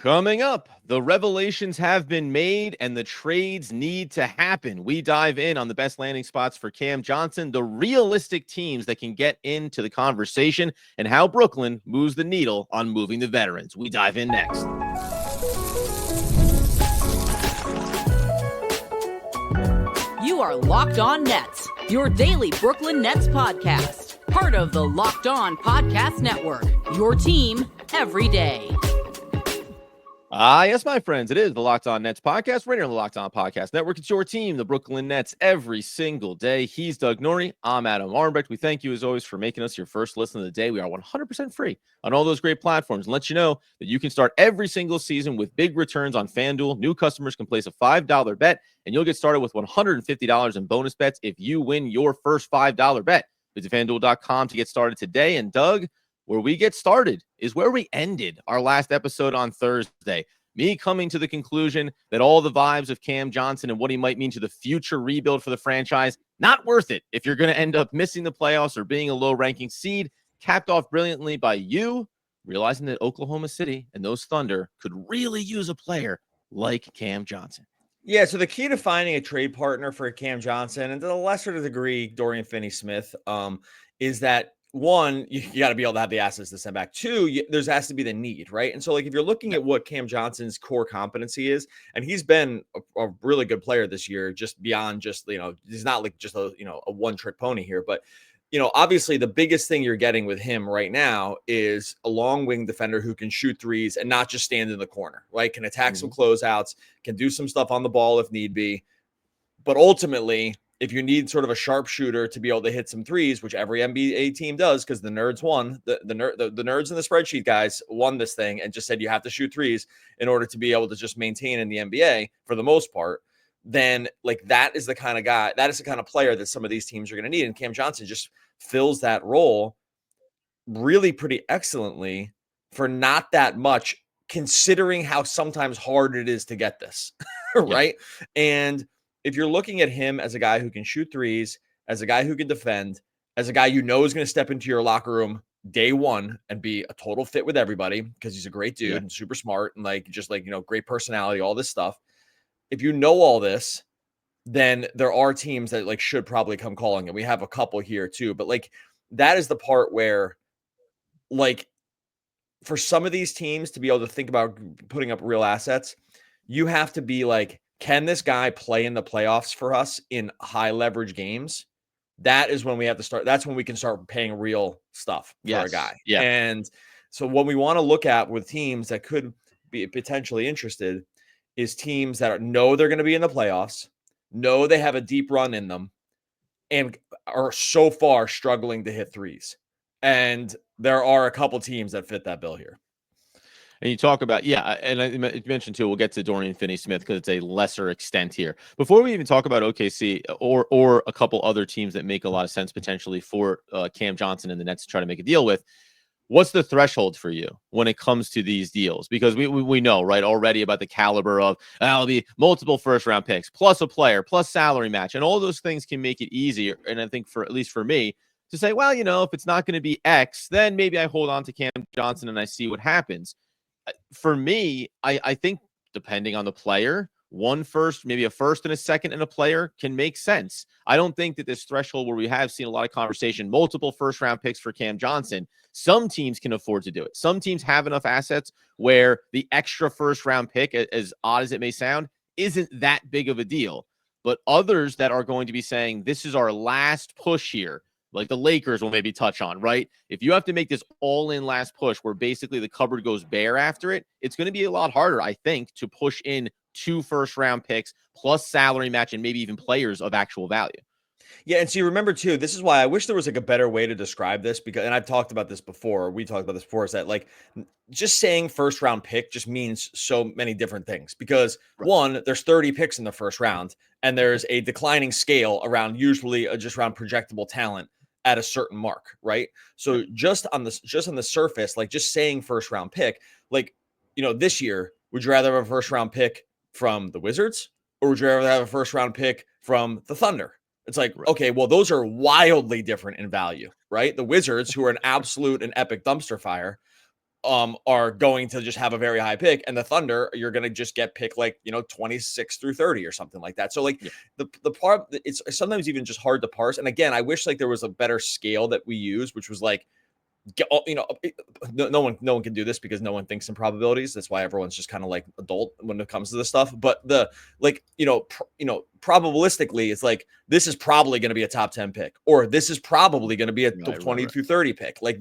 Coming up, the revelations have been made and the trades need to happen. We dive in on the best landing spots for Cam Johnson, the realistic teams that can get into the conversation, and how Brooklyn moves the needle on moving the veterans. We dive in next. You are Locked On Nets, your daily Brooklyn Nets podcast. Part of the Locked On Podcast Network, your team every day. Yes, my friends, it is the Locked On Nets podcast, right here on the Locked On Podcast Network. It's your team, the Brooklyn Nets, every single day. He's Doug Norrie. I'm Adam Armbrecht. We thank you, as always, for making us your first listen of the day. We are 100% free on all those great platforms and let you know that you can start every single season with big returns on FanDuel. New customers can place a $5 bet, and you'll get started with $150 in bonus bets if you win your first $5 bet. Visit FanDuel.com to get started today. And Doug, where we get started is where we ended our last episode on Thursday. Me coming to the conclusion that all the vibes of Cam Johnson and what he might mean to the future rebuild for the franchise, not worth it if you're going to end up missing the playoffs or being a low-ranking seed, capped off brilliantly by you, realizing that Oklahoma City and those Thunder could really use a player like Cam Johnson. Yeah, so the key to finding a trade partner for Cam Johnson, and to a lesser degree, Dorian Finney-Smith, is that one, you got to be able to have the assets to send back. Two, there has to be the need, right? And so, like, if you're looking at what Cam Johnson's core competency is, and he's been a really good player this year, just beyond just, he's not like just a one-trick pony here, but, obviously the biggest thing you're getting with him right now is a long wing defender who can shoot threes and not just stand in the corner, right? Can attack some closeouts, can do some stuff on the ball if need be. But ultimately, if you need sort of a sharpshooter to be able to hit some threes, which every NBA team does, because the nerds won, the nerds in the spreadsheet guys won this thing and just said you have to shoot threes in order to be able to just maintain in the NBA for the most part, then like that is the kind of guy, that is the kind of player that some of these teams are going to need. And Cam Johnson just fills that role really pretty excellently for not that much, considering how sometimes hard it is to get this, right? Yeah. And if you're looking at him as a guy who can shoot threes, as a guy who can defend, as a guy is going to step into your locker room day one and be a total fit with everybody because he's a great dude and super smart and great personality, all this stuff. If you know all this, then there are teams that should probably come calling, and we have a couple here too. But that is the part where for some of these teams to be able to think about putting up real assets, you have to be like, can this guy play in the playoffs for us in high leverage games? That is when we have to start. That's when we can start paying real stuff for a guy. Yeah. And so what we want to look at with teams that could be potentially interested is teams that know they're going to be in the playoffs, know they have a deep run in them, and are so far struggling to hit threes. And there are a couple teams that fit that bill here. And you talk about, and I mentioned too, we'll get to Dorian Finney-Smith because it's a lesser extent here. Before we even talk about OKC or a couple other teams that make a lot of sense potentially for Cam Johnson and the Nets to try to make a deal with, what's the threshold for you when it comes to these deals? Because we know, right, already about the caliber of, it'll be multiple first-round picks, plus a player, plus salary match, and all those things can make it easier. And I think at least for me, to say, well, if it's not going to be X, then maybe I hold on to Cam Johnson and I see what happens. For me, I think depending on the player, one first, maybe a first and a second and a player can make sense. I don't think that this threshold where we have seen a lot of conversation, multiple first round picks for Cam Johnson, some teams can afford to do it. Some teams have enough assets where the extra first round pick, as odd as it may sound, isn't that big of a deal. But others that are going to be saying, this is our last push here, like the Lakers will maybe touch on, right? If you have to make this all-in last push where basically the cupboard goes bare after it, it's going to be a lot harder, I think, to push in 2 first-round picks plus salary match and maybe even players of actual value. Yeah, and so you remember, too, this is why I wish there was a better way to describe this, because, and I've talked about this before, we talked about this before, is that just saying first-round pick just means so many different things because, one, there's 30 picks in the first round, and there's a declining scale around usually just around projectable talent at a certain mark, right? So just on the surface, just saying first round pick, this year, would you rather have a first round pick from the Wizards or would you rather have a first round pick from the Thunder? It's okay, well, those are wildly different in value, right? The Wizards, who are an absolute and epic dumpster fire, are going to just have a very high pick, and the Thunder, you're going to just get pick like, 26 through 30 or something like that. So like Yeah. the part, it's sometimes even just hard to parse. And again, I wish like there was a better scale that we use, which was like, no one can do this because no one thinks in probabilities. That's why everyone's just kind of like adult when it comes to this stuff. But the like, probabilistically, it's like this is probably going to be a top 10 pick, or this is probably going to be a 20 through 30 pick. Like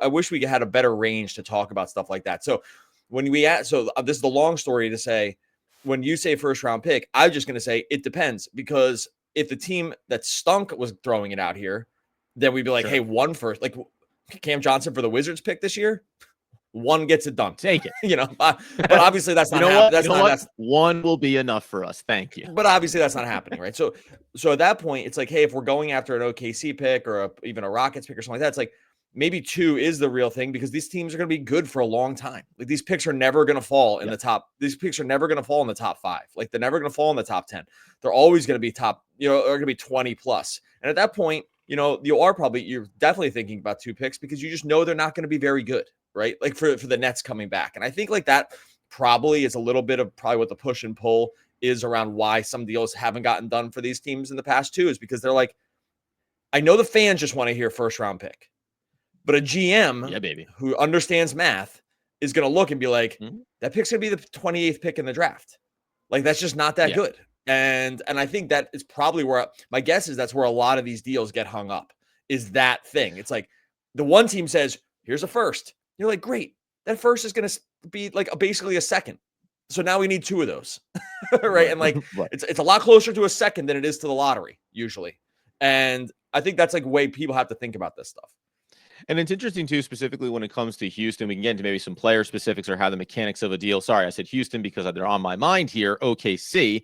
I wish we had a better range to talk about stuff like that. So when this is the long story to say, when you say first round pick, I'm just going to say it depends, because if the team that stunk was throwing it out here, then we'd be like, hey, one first, like Cam Johnson for the Wizards pick this year, one gets it done. Take it. But obviously that's not happening. One will be enough for us. Thank you. But obviously that's not happening, right? So at that point, it's like, hey, if we're going after an OKC pick or even a Rockets pick or something like that, it's like maybe 2 is the real thing, because these teams are going to be good for a long time. Like these picks are never going to fall in the top. These picks are never going to fall in the top 5. Like they're never going to fall in the top 10. They're always going to be top, they're going to be 20 plus. And at that point, you're definitely thinking about 2 picks, because you just know they're not going to be very good, right? Like for the Nets coming back. And I think like that probably is a little bit of probably what the push and pull is around why some deals haven't gotten done for these teams in the past too, is because they're like, I know the fans just want to hear first round pick, but a GM who understands math is going to look and be like, that pick's going to be the 28th pick in the draft. Like that's just not that good. And I think that is probably where my guess is that's where a lot of these deals get hung up, is that thing. It's like the one team says, here's a first. You're like, great. That first is going to be like basically a second. So now we need 2 of those. Right. And like, it's a lot closer to a second than it is to the lottery usually. And I think that's like way people have to think about this stuff. And it's interesting too, specifically when it comes to Houston. We can get into maybe some player specifics or how the mechanics of a deal. Sorry, I said Houston because they're on my mind here. OKC,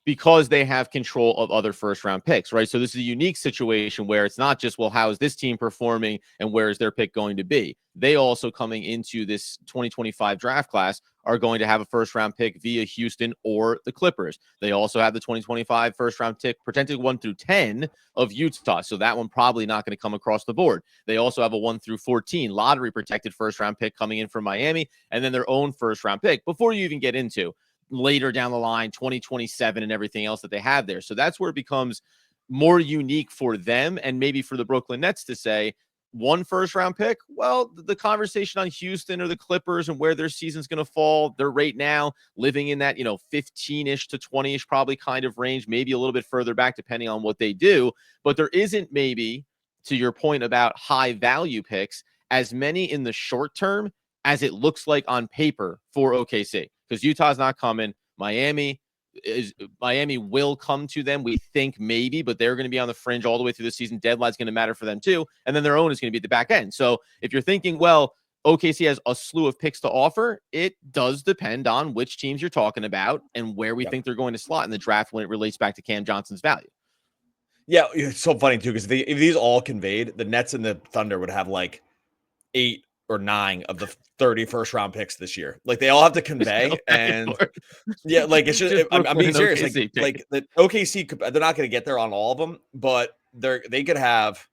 because they have control of other first round picks, right? So this is a unique situation where it's not just, well, how is this team performing and where is their pick going to be? They also, coming into this 2025 draft class, are going to have a first round pick via Houston or the Clippers. They also have the 2025 first round pick, protected 1 through 10 of Utah. So that one probably not going to come across the board. They also have a 1 through 14 lottery protected first round pick coming in from Miami, and then their own first round pick before you even get into later down the line, 2027 and everything else that they have there. So that's where it becomes more unique for them, and maybe for the Brooklyn Nets to say, 1 first round pick. Well, the conversation on Houston or the Clippers and where their season's going to fall, they're right now living in that, 15-ish to 20-ish probably kind of range, maybe a little bit further back depending on what they do. But there isn't, maybe to your point about high value picks, as many in the short term as it looks like on paper for OKC, because Utah's not coming. Miami will come to them, we think, maybe, but they're going to be on the fringe all the way through the season. Deadline's going to matter for them too. And then their own is going to be at the back end. So if you're thinking, well, OKC has a slew of picks to offer, it does depend on which teams you're talking about and where we think they're going to slot in the draft when it relates back to Cam Johnson's value. Yeah, it's so funny too, because if these all conveyed, the Nets and the Thunder would have like 8 or 9 of the 30 first round picks this year. Like they all have to convey. And yeah, like it's just I'm being serious. Like the OKC, they're not going to get there on all of them, but they could have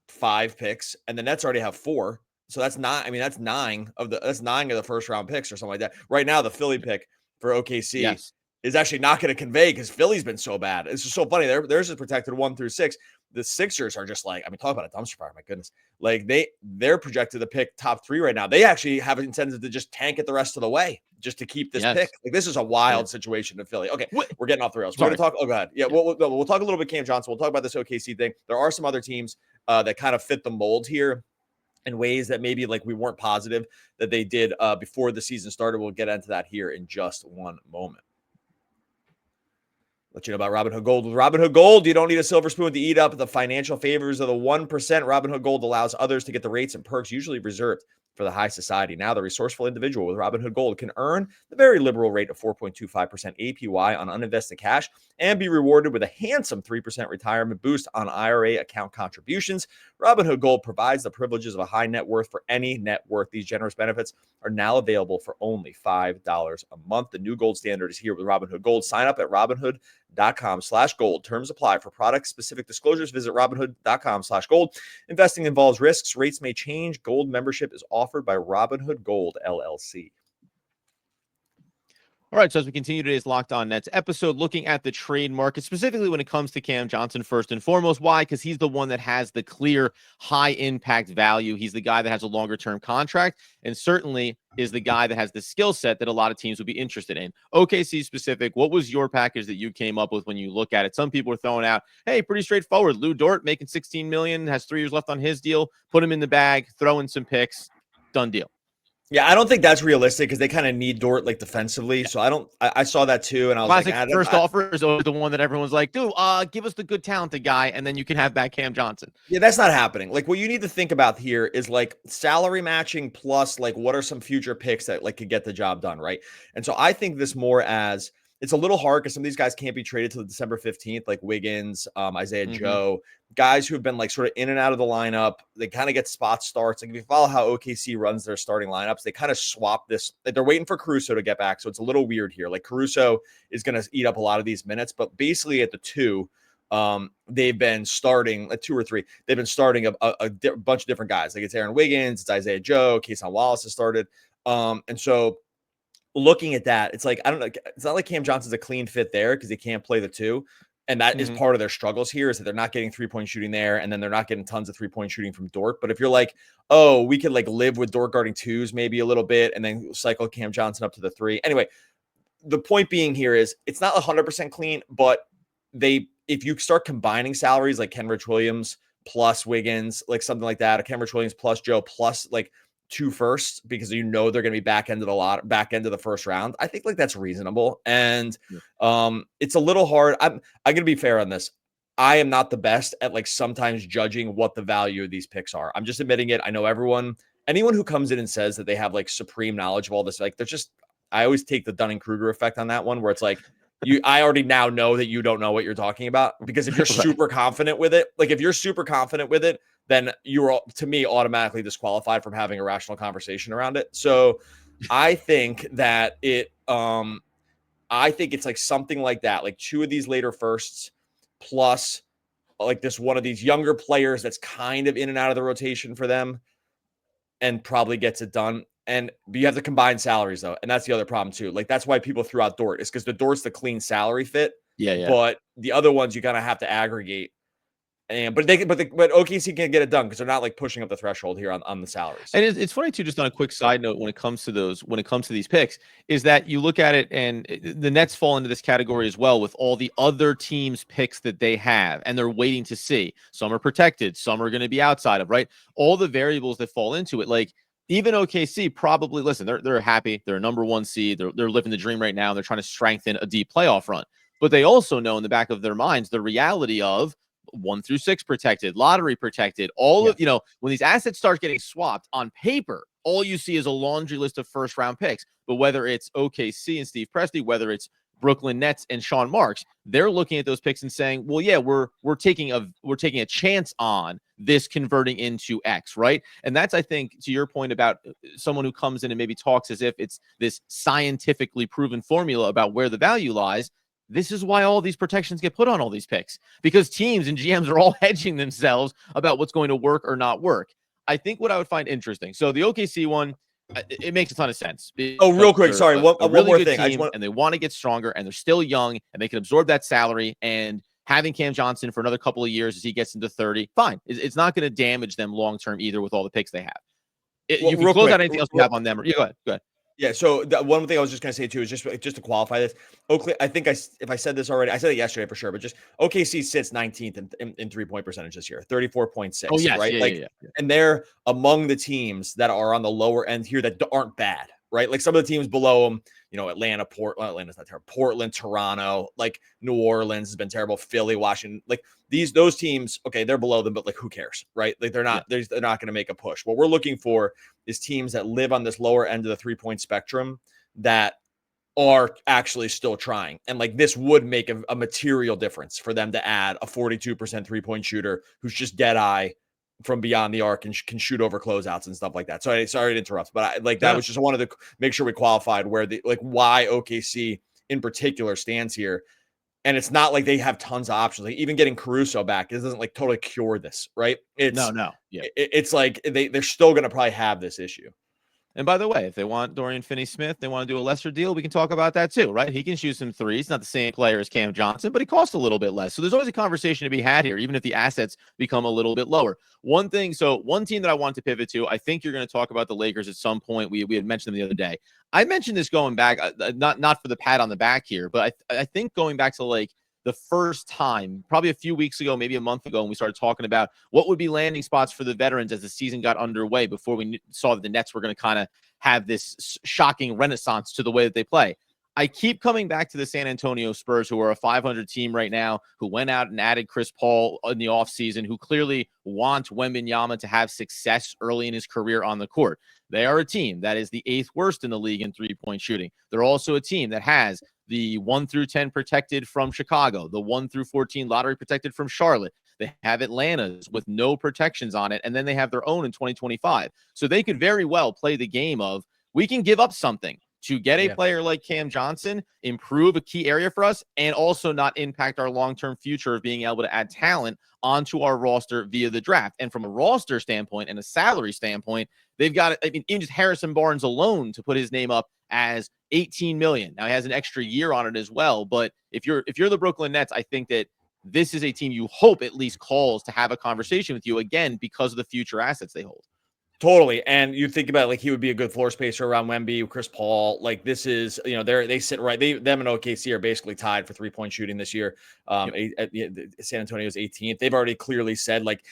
5 picks, and the Nets already have 4. So that's 9. I mean, that's 9 of the first round picks or something like that. Right now, the Philly pick for OKC is actually not going to convey, because Philly's been so bad. It's just so funny. Theirs is protected 1 through 6. The Sixers are just like, I mean, talk about a dumpster fire. My goodness. Like they're projected to pick top 3 right now. They actually have an incentive to just tank it the rest of the way just to keep this pick. Like this is a wild situation in Philly. Okay. We're getting off the rails. We're going to talk. Oh, go ahead. Yeah. We'll talk a little bit Cam Johnson. We'll talk about this OKC thing. There are some other teams that kind of fit the mold here in ways that maybe like we weren't positive that they did before the season started. We'll get into that here in just one moment. Let you know about Robinhood Gold. With Robinhood Gold, you don't need a silver spoon to eat up the financial favors of the 1%. Robinhood Gold allows others to get the rates and perks usually reserved for the high society. Now, the resourceful individual with Robinhood Gold can earn the very liberal rate of 4.25% APY on uninvested cash and be rewarded with a handsome 3% retirement boost on IRA account contributions. Robinhood Gold provides the privileges of a high net worth for any net worth. These generous benefits are now available for only $5 a month. The new gold standard is here with Robinhood Gold. Sign up at Robinhood.com Robinhood.com/gold. Terms apply. For product specific disclosures, visit Robinhood.com/gold. Investing involves risks. Rates may change. Gold membership is offered by Robinhood Gold LLC. All right, so as we continue today's Locked On Nets episode, looking at the trade market, specifically when it comes to Cam Johnson, first and foremost. Why? Because he's the one that has the clear high impact value. He's the guy that has a longer term contract, and certainly is the guy that has the skill set that a lot of teams would be interested in. OKC specific, what was your package that you came up with when you look at it? Some people are throwing out, hey, pretty straightforward. Lou Dort making $16 million, has 3 years left on his deal. Put him in the bag, throw in some picks, done deal. Yeah, I don't think that's realistic because they kind of need Dort like defensively. Yeah. So I saw that too, and I was Classic like, first offer is always the one that everyone's like, dude, give us the good talented guy, and then you can have back Cam Johnson. Yeah, that's not happening. Like, what you need to think about here is like salary matching plus like what are some future picks that like could get the job done, right? And so I think this more as it's a little hard because some of these guys can't be traded till December 15th, like Wiggins, Isaiah Joe, guys who have been like sort of in and out of the lineup. They kind of get spot starts. Like if you follow how OKC runs their starting lineups, they kind of swap this. Like they're waiting for Caruso to get back. So it's a little weird here. Like Caruso is going to eat up a lot of these minutes, but basically at the 2, they've been starting at 2 or 3. They've been starting a bunch of different guys. Like it's Aaron Wiggins, it's Isaiah Joe, Keyshawn Wallace has started. And so looking at that, it's like, I don't know. It's not like Cam Johnson's a clean fit there because he can't play the 2. And that is part of their struggles here is that they're not getting 3-point shooting there. And then they're not getting tons of 3-point shooting from Dort. But if you're like, oh, we could like live with Dort guarding 2s maybe a little bit and then cycle Cam Johnson up to the 3. Anyway, the point being here is it's not 100% clean, but if you start combining salaries like Kenrich Williams plus Wiggins, like something like that, or Kenrich Williams plus Joe plus like 2 firsts, because they're going to be back end of the first round. I think like that's reasonable. And it's a little hard. I'm going to be fair on this. I am not the best at like sometimes judging what the value of these picks are. I'm just admitting it. I know anyone who comes in and says that they have like supreme knowledge of all this, like I always take the Dunning-Kruger effect on that one where it's like, I already now know that you don't know what you're talking about, because if you're super confident with it, then you're, to me, automatically disqualified from having a rational conversation around it. So I think that I think it's like something like that, like 2 of these later firsts plus like this one of these younger players that's kind of in and out of the rotation for them and probably gets it done. And you have to combine salaries though. And that's the other problem too. Like that's why people threw out Dort, is because the Dort's the clean salary fit. Yeah. But the other ones you kind of have to aggregate. But OKC can get it done because they're not like pushing up the threshold here on the salaries. And it's funny too, just on a quick side note, when it comes to these picks, is that you look at it and the Nets fall into this category as well with all the other teams' picks that they have, and they're waiting to see. Some are protected, some are going to be outside of, right? All the variables that fall into it, like even OKC probably, listen, they're happy, they're a number 1 seed, they're living the dream right now, they're trying to strengthen a deep playoff run, but they also know in the back of their minds the reality of 1 through 6 protected, lottery protected, of, when these assets start getting swapped on paper, all you see is a laundry list of first round picks. But whether it's OKC and Steve Presti, whether it's Brooklyn Nets and Sean Marks, they're looking at those picks and saying, well, yeah, we're taking a chance on this converting into X, right? And that's, I think, to your point about someone who comes in and maybe talks as if it's this scientifically proven formula about where the value lies. This is why all these protections get put on all these picks, because teams and GMs are all hedging themselves about what's going to work or not work. I think what I would find interesting. So the OKC one, it makes a ton of sense. Oh, real quick. Sorry. One more thing. And they want to get stronger, and they're still young, and they can absorb that salary, and having Cam Johnson for another couple of years as he gets into 30, fine. It's not going to damage them long-term either with all the picks they have. You can close out anything else you have on them. Go ahead. Yeah, so the one thing I was just going to say too is just to qualify this. Oakley, I think if I said this already, I said it yesterday for sure, but just OKC sits 19th in 3-point percentage this year, 34.6. Oh, yes, right? Yeah. And they're among the teams that are on the lower end here that aren't bad, right? Like some of the teams below them, Atlanta, Atlanta's not terrible. Portland, Toronto, like New Orleans has been terrible. Philly, Washington, like those teams, okay, they're below them, but like who cares, right? Like they're not going to make a push. What we're looking for is teams that live on this lower end of the 3-point spectrum that are actually still trying. And like this would make a material difference for them to add a 42% 3-point shooter who's just dead eye from beyond the arc and can shoot over closeouts and stuff like that. So sorry to interrupt, but that was just, I wanted to make sure we qualified where why OKC in particular stands here. And it's not like they have tons of options. Like even getting Caruso back, it doesn't like totally cure this, right? No. Yeah. It's like they're still going to probably have this issue. And by the way, if they want Dorian Finney-Smith, they want to do a lesser deal, we can talk about that too, right? He can shoot some threes. Not the same player as Cam Johnson, but he costs a little bit less. So there's always a conversation to be had here, even if the assets become a little bit lower. One team that I want to pivot to, I think you're going to talk about the Lakers at some point. We had mentioned them the other day. I mentioned this going back, not for the pat on the back here, but I think going back to like the first time, probably a few weeks ago, maybe a month ago, when we started talking about what would be landing spots for the veterans as the season got underway before we saw that the Nets were going to kind of have this shocking renaissance to the way that they play. I keep coming back to the San Antonio Spurs, who are a 500 team right now, who went out and added Chris Paul in the offseason, who clearly want Wembanyama to have success early in his career on the court. They are a team that is the 8th worst in the league in three-point shooting. They're also a team that has the 1 through 10 protected from Chicago, the 1 through 14 lottery protected from Charlotte. They have Atlanta's with no protections on it, and then they have their own in 2025. So they could very well play the game of, we can give up something to get a player like Cam Johnson, improve a key area for us, and also not impact our long-term future of being able to add talent onto our roster via the draft. And from a roster standpoint and a salary standpoint, they've got, I mean, even just Harrison Barnes alone to put his name up as $18 million. Now he has an extra year on it as well. But if you're the Brooklyn Nets, I think that this is a team you hope at least calls to have a conversation with you again because of the future assets they hold. Totally. And you think about like he would be a good floor spacer around Wemby, Chris Paul. Like this is, they sit right. Them and OKC are basically tied for 3-point shooting this year. San Antonio's 18th. They've already clearly said like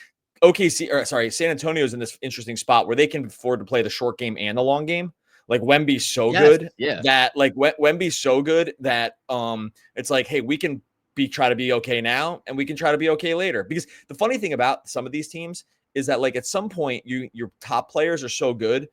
San Antonio's in this interesting spot where they can afford to play the short game and the long game. Like Wemby's so good that like Wemby's so good that it's like, hey, we can try to be okay now and we can try to be okay later. Because the funny thing about some of these teams is that like at some point your top players are so good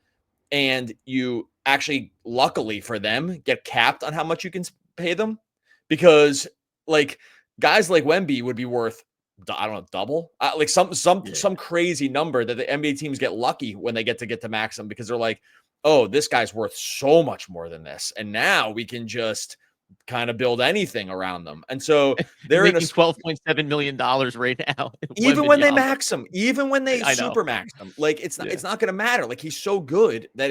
and you actually, luckily for them, get capped on how much you can pay them, because like guys like Wemby would be worth, I don't know, double, like some crazy number that the NBA teams get lucky when they get to max them, because they're like, oh, this guy's worth so much more than this, and now we can just kind of build anything around them. And so they're in a $12.7 million right now. Even when they max them, even when they super max them, like it's not going to matter. Like he's so good that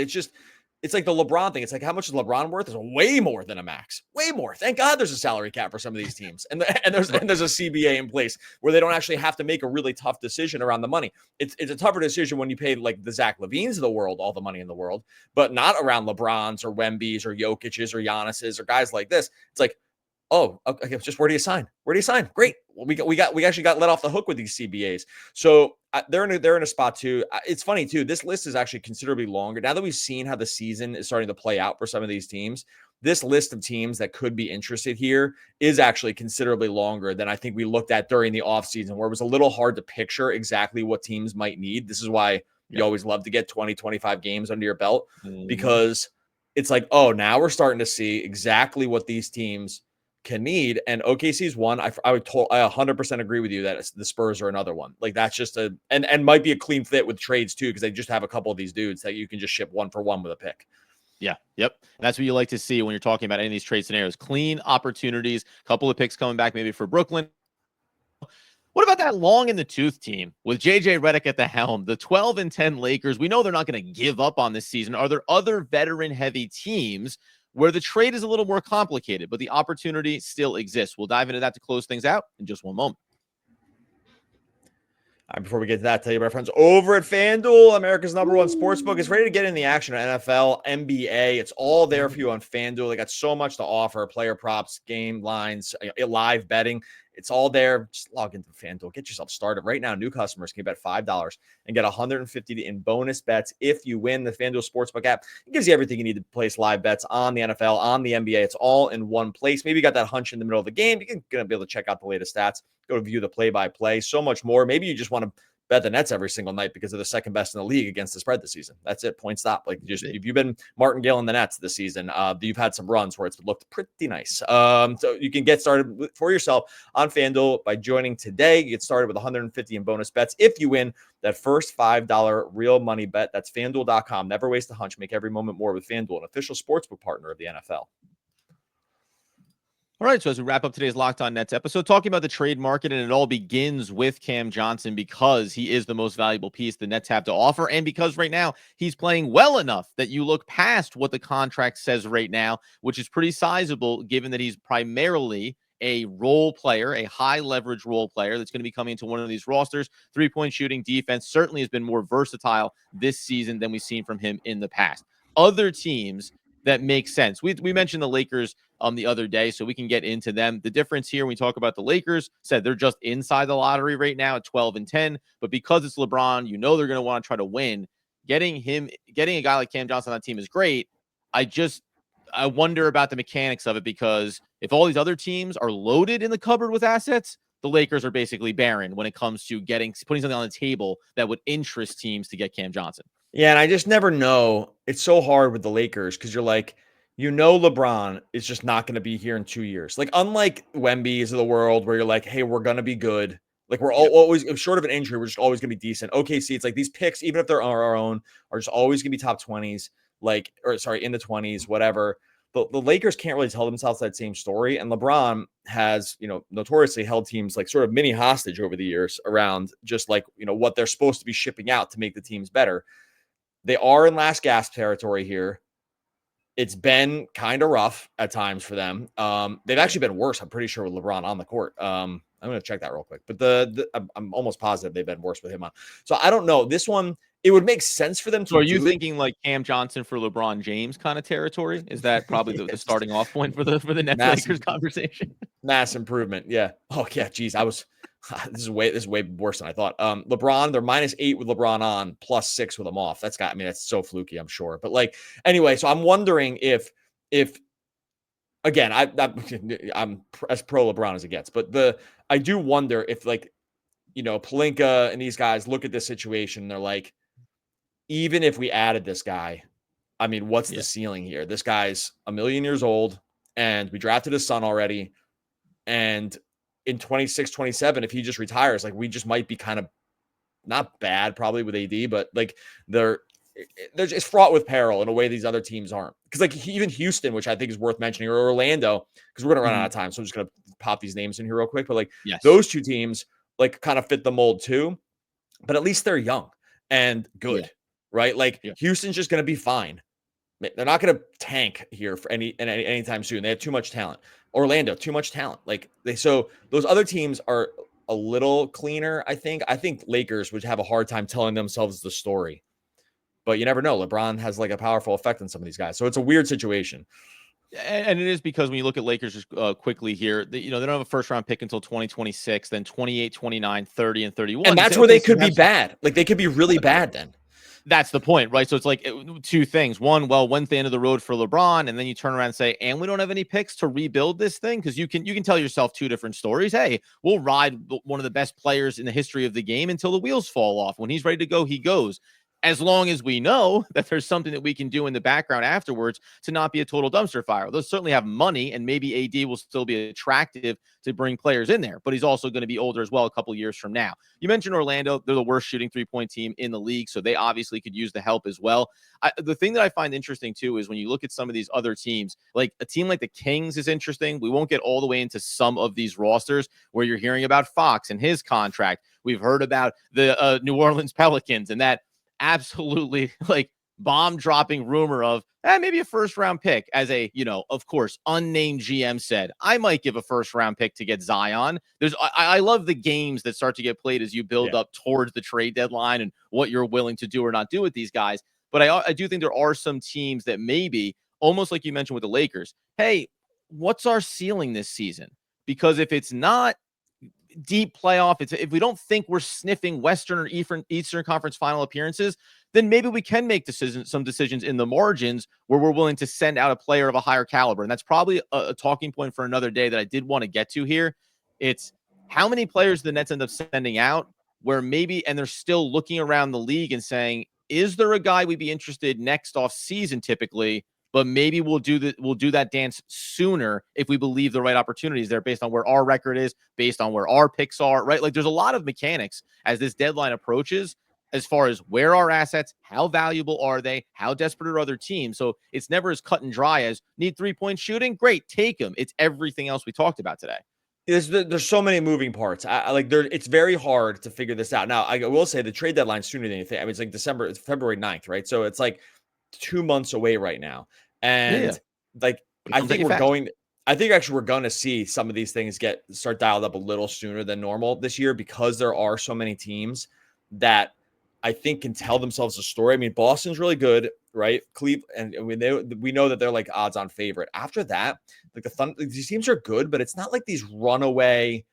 it's like the LeBron thing. It's like, how much is LeBron worth? It's way more than a max, way more. Thank God there's a salary cap for some of these teams. And there's a CBA in place where they don't actually have to make a really tough decision around the money. It's a tougher decision when you pay like the Zach LaVines of the world, all the money in the world, but not around LeBrons or Wemby's or Jokic's or Giannis's or guys like this. It's like, oh, okay, just where do you sign? Where do you sign? Great. Well, we actually got let off the hook with these CBAs. So they're in a spot too. It's funny too. This list is actually considerably longer now that we've seen how the season is starting to play out for some of these teams. This list of teams that could be interested here is actually considerably longer than I think we looked at during the offseason, where it was a little hard to picture exactly what teams might need. This is why you always love to get 20, 25 games under your belt, because it's like, oh, now we're starting to see exactly what these teams can need. And OKC's one. I 100% agree with you that the Spurs are another one. Like that's just and might be a clean fit with trades too, because they just have a couple of these dudes that you can just ship 1-for-1 with a pick. Yeah. Yep. And that's what you like to see when you're talking about any of these trade scenarios. Clean opportunities, couple of picks coming back maybe for Brooklyn. What about that long in the tooth team with JJ Redick at the helm, the 12-10 Lakers? We know they're not going to give up on this season. Are there other veteran heavy teams where the trade is a little more complicated, but the opportunity still exists? We'll dive into that to close things out in just one moment. Before we get to that, tell you about our friends over at FanDuel, America's #1 sportsbook. It's ready to get in the action on NFL, NBA. It's all there for you on FanDuel. They got so much to offer: player props, game lines, live betting. It's all there. Just log into FanDuel. Get yourself started right now. New customers can bet $5 and get $150 in bonus bets if you win. The FanDuel Sportsbook app, it gives you everything you need to place live bets on the NFL, on the NBA. It's all in one place. Maybe you got that hunch in the middle of the game. You're going to be able to check out the latest stats, go to view the play-by-play, so much more. Maybe you just want to bet the Nets every single night because they're the second best in the league against the spread this season. That's it. Point stop. Like, just if you've been martingale in the Nets this season, you've had some runs where it's looked pretty nice. So you can get started for yourself on FanDuel by joining today. You get started with $150 in bonus bets if you win that first $5 real money bet. That's FanDuel.com. Never waste a hunch. Make every moment more with FanDuel, an official sportsbook partner of the NFL. All right, so as we wrap up today's Locked On Nets episode, talking about the trade market, and it all begins with Cam Johnson because he is the most valuable piece the Nets have to offer, and because right now he's playing well enough that you look past what the contract says right now, which is pretty sizable given that he's primarily a role player, a high leverage role player that's going to be coming into one of these rosters. 3-point shooting, defense certainly has been more versatile this season than we've seen from him in the past. Other teams that make sense. We mentioned the Lakers the other day, so we can get into them. The difference here when we talk about the Lakers, said they're just inside the lottery right now at 12-10, but because it's LeBron, you know they're going to want to try to win. Getting a guy like Cam Johnson on that team is great. I wonder about the mechanics of it, because if all these other teams are loaded in the cupboard with assets, the Lakers are basically barren when it comes to putting something on the table that would interest teams to get Cam Johnson. Yeah, and I just never know. It's so hard with the Lakers because you're like, LeBron is just not going to be here in 2 years. Like, unlike Wemby's of the world, where you're like, hey, we're going to be good. Like, we're always, short of an injury, we're just always going to be decent. OKC, it's like these picks, even if they're our own, are just always going to be top 20s, in the 20s, whatever. But the Lakers can't really tell themselves that same story. And LeBron has, notoriously held teams like sort of mini hostage over the years around just like, what they're supposed to be shipping out to make the teams better. They are in last gasp territory here. It's been kind of rough at times for them. They've actually been worse, I'm pretty sure, with LeBron on the court. I'm going to check that real quick. But I'm almost positive they've been worse with him on. So I don't know. This one, it would make sense for them to. So are you thinking like Cam Johnson for LeBron James kind of territory? Is that probably the starting off point for the Nets Lakers conversation? Mass improvement. Yeah. Oh, yeah. Geez. This is way worse than I thought. LeBron, they're -8 with LeBron on, +6 with him off. That's so fluky, I'm sure. But anyway, so I'm wondering if again, I'm as pro LeBron as it gets, but I do wonder if Pelinka and these guys look at this situation and they're like, even if we added this guy, what's the ceiling here? This guy's 1 million years old and we drafted his son already. And in 26, 27, if he just retires, we just might be kind of not bad probably with AD, but it's fraught with peril in a way these other teams aren't. Because even Houston, which I think is worth mentioning, or Orlando, because we're going to run out of time. So I'm just going to pop these names in here real quick. But those two teams kind of fit the mold too, but at least they're young and good, right? Houston's just going to be fine. They're not going to tank here for anytime soon. They have too much talent. Orlando, too much talent. So those other teams are a little cleaner, I think. I think Lakers would have a hard time telling themselves the story. But you never know. LeBron has a powerful effect on some of these guys. So it's a weird situation. And it is because when you look at Lakers just quickly here, they don't have a first round pick until 2026, then 28, 29, 30, and 31. And that's where they could be bad. They could be really bad then. That's the point, right? So it's two things. One, well, when's the end of the road for LeBron? And then you turn around and say, and we don't have any picks to rebuild this thing, because you can tell yourself two different stories. Hey, we'll ride one of the best players in the history of the game until the wheels fall off. When he's ready to go, he goes. As long as we know that there's something that we can do in the background afterwards to not be a total dumpster fire. They'll certainly have money, and maybe AD will still be attractive to bring players in there, but he's also going to be older as well a couple years from now. You mentioned Orlando. They're the worst shooting 3-point team in the league, so they obviously could use the help as well. The thing that I find interesting, too, is when you look at some of these other teams, like a team like the Kings is interesting. We won't get all the way into some of these rosters where you're hearing about Fox and his contract. We've heard about the New Orleans Pelicans and that absolutely bomb dropping rumor of maybe a first round pick, as a, of course, unnamed GM said, I might give a first round pick to get Zion. I love the games that start to get played as you build up towards the trade deadline and what you're willing to do or not do with these guys. But I do think there are some teams that maybe, almost like you mentioned with the Lakers, hey, what's our ceiling this season? Because if it's not deep playoff, if we don't think we're sniffing Western or Eastern Conference final appearances, then maybe we can make some decisions in the margins where we're willing to send out a player of a higher caliber. And that's probably a talking point for another day that I did want to get to here. It's how many players the Nets end up sending out where maybe, and they're still looking around the league and saying, is there a guy we'd be interested next off season typically, but maybe we'll do that dance sooner if we believe the right opportunities there based on where our record is, based on where our picks are, right? There's a lot of mechanics as this deadline approaches. as far as where are assets, how valuable are they, how desperate are other teams. So it's never as cut and dry as need 3-point shooting. Great, take them. It's everything else we talked about today. There's so many moving parts. I like there. It's very hard to figure this out. Now, I will say the trade deadline sooner than you think. I mean, it's like it's February 9th, right? So it's like 2 months away right now. And like, I think we're going to see some of these things start dialed up a little sooner than normal this year, because there are so many teams that I think can tell themselves a story. I mean, Boston's really good, right? Cleveland, and we know that they're like odds-on favorite. After that, like these teams are good, but it's not like these runaway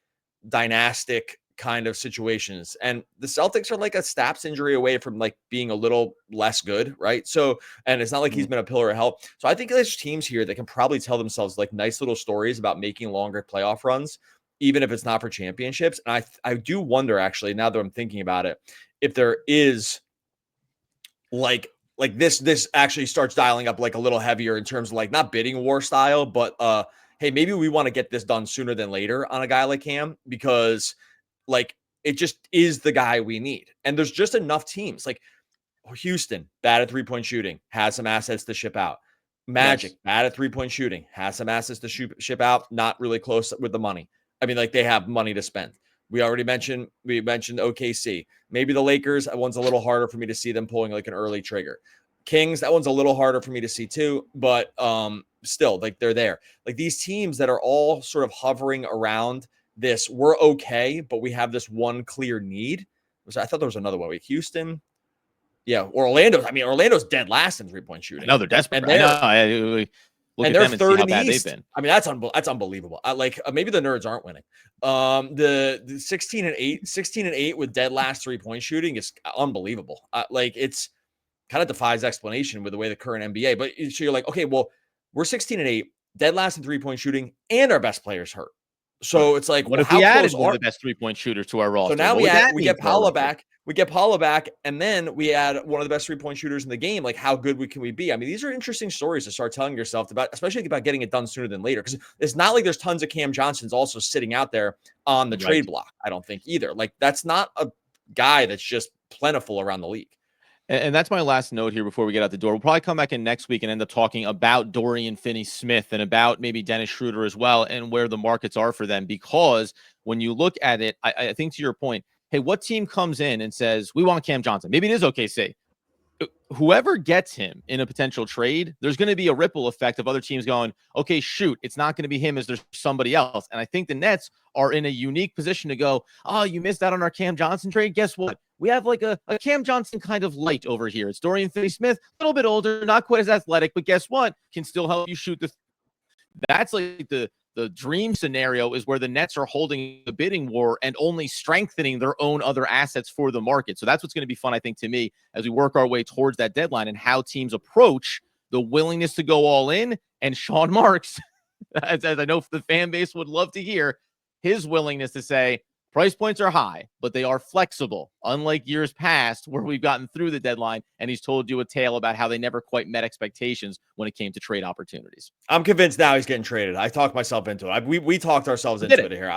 dynastic kind of situations. And the Celtics are like a Staps injury away from like being a little less good, right? So, and it's not like he's been a pillar of help. So I think there's teams here that can probably tell themselves like nice little stories about making longer playoff runs, even if it's not for championships. And I do wonder, actually, now that I'm thinking about it, if there is like this actually starts dialing up like a little heavier in terms of like not bidding war style, but hey, maybe we want to get this done sooner than later on a guy like Cam, because like it just is the guy we need. And there's just enough teams like Houston, bad at 3-point shooting, has some assets to ship out. Magic, bad at 3-point shooting, has some assets to ship out, not really close with the money. I mean, like they have money to spend. We mentioned OKC. Maybe the Lakers, that one's a little harder for me to see them pulling like an early trigger. Kings, that one's a little harder for me to see too, but still, like they're there. Like these teams that are all sort of hovering around this, we're okay, but we have this one clear need. I thought there was another one. Like Houston, yeah, Orlando. I mean, Orlando's dead last in 3-point shooting. No, they're desperate. And they're third in the East. I mean, that's unbelievable. Maybe the Nerds aren't winning. The 16 and 8 with dead last 3-point shooting is unbelievable. It's kind of defies explanation with the way the current NBA. But so you're like, okay, well, we're 16 and 8, dead last in 3-point shooting, and our best players hurt. So it's like, what if we added one of the best 3-point shooters to our roster? So now we get Paolo back. We get Paolo back, and then we add one of the best 3-point shooters in the game. Like, how good can we be? I mean, these are interesting stories to start telling yourself about, especially about getting it done sooner than later. Because it's not like there's tons of Cam Johnsons also sitting out there on the trade block. I don't think either. Like, that's not a guy that's just plentiful around the league. And that's my last note here before we get out the door. We'll probably come back in next week and end up talking about Dorian Finney-Smith and about maybe Dennis Schroeder as well, and where the markets are for them. Because when you look at it, I think to your point, hey, what team comes in and says, we want Cam Johnson? Maybe it is OKC. Whoever gets him in a potential trade, there's going to be a ripple effect of other teams going, okay, shoot, it's not going to be him as there's somebody else. And I think the Nets are in a unique position to go, oh, you missed out on our Cam Johnson trade. Guess what? We have like a Cam Johnson kind of light over here. It's Dorian Finney-Smith, a little bit older, not quite as athletic, but guess what? Can still help you shoot That's like the dream scenario, is where the Nets are holding the bidding war and only strengthening their own other assets for the market. So that's what's going to be fun, I think, to me, as we work our way towards that deadline and how teams approach the willingness to go all in. And Sean Marks, as I know the fan base would love to hear, his willingness to say, price points are high, but they are flexible, unlike years past where we've gotten through the deadline and he's told you a tale about how they never quite met expectations when it came to trade opportunities. I'm convinced now he's getting traded. I talked myself into it. We talked ourselves into it here.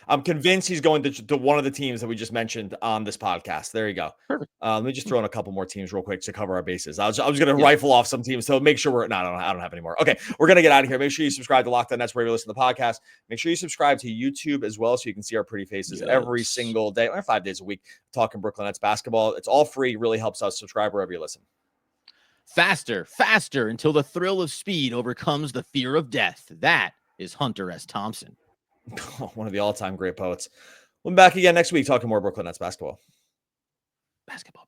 I'm convinced he's going to one of the teams that we just mentioned on this podcast. There you go. Perfect. Let me just throw in a couple more teams real quick to cover our bases. I was going to rifle off some teams to make sure we're I don't have any more. Okay, we're going to get out of here. Make sure you subscribe to Locked On Nets wherever you listen to the podcast. Make sure you subscribe to YouTube as well so you can see our pretty faces every single day, or 5 days a week, talking Brooklyn Nets basketball. It's all free. Really helps us. Subscribe wherever you listen. Faster until the thrill of speed overcomes the fear of death. That is Hunter S. Thompson. One of the all-time great poets. We'll be back again next week talking more Brooklyn Nets basketball. Basketball.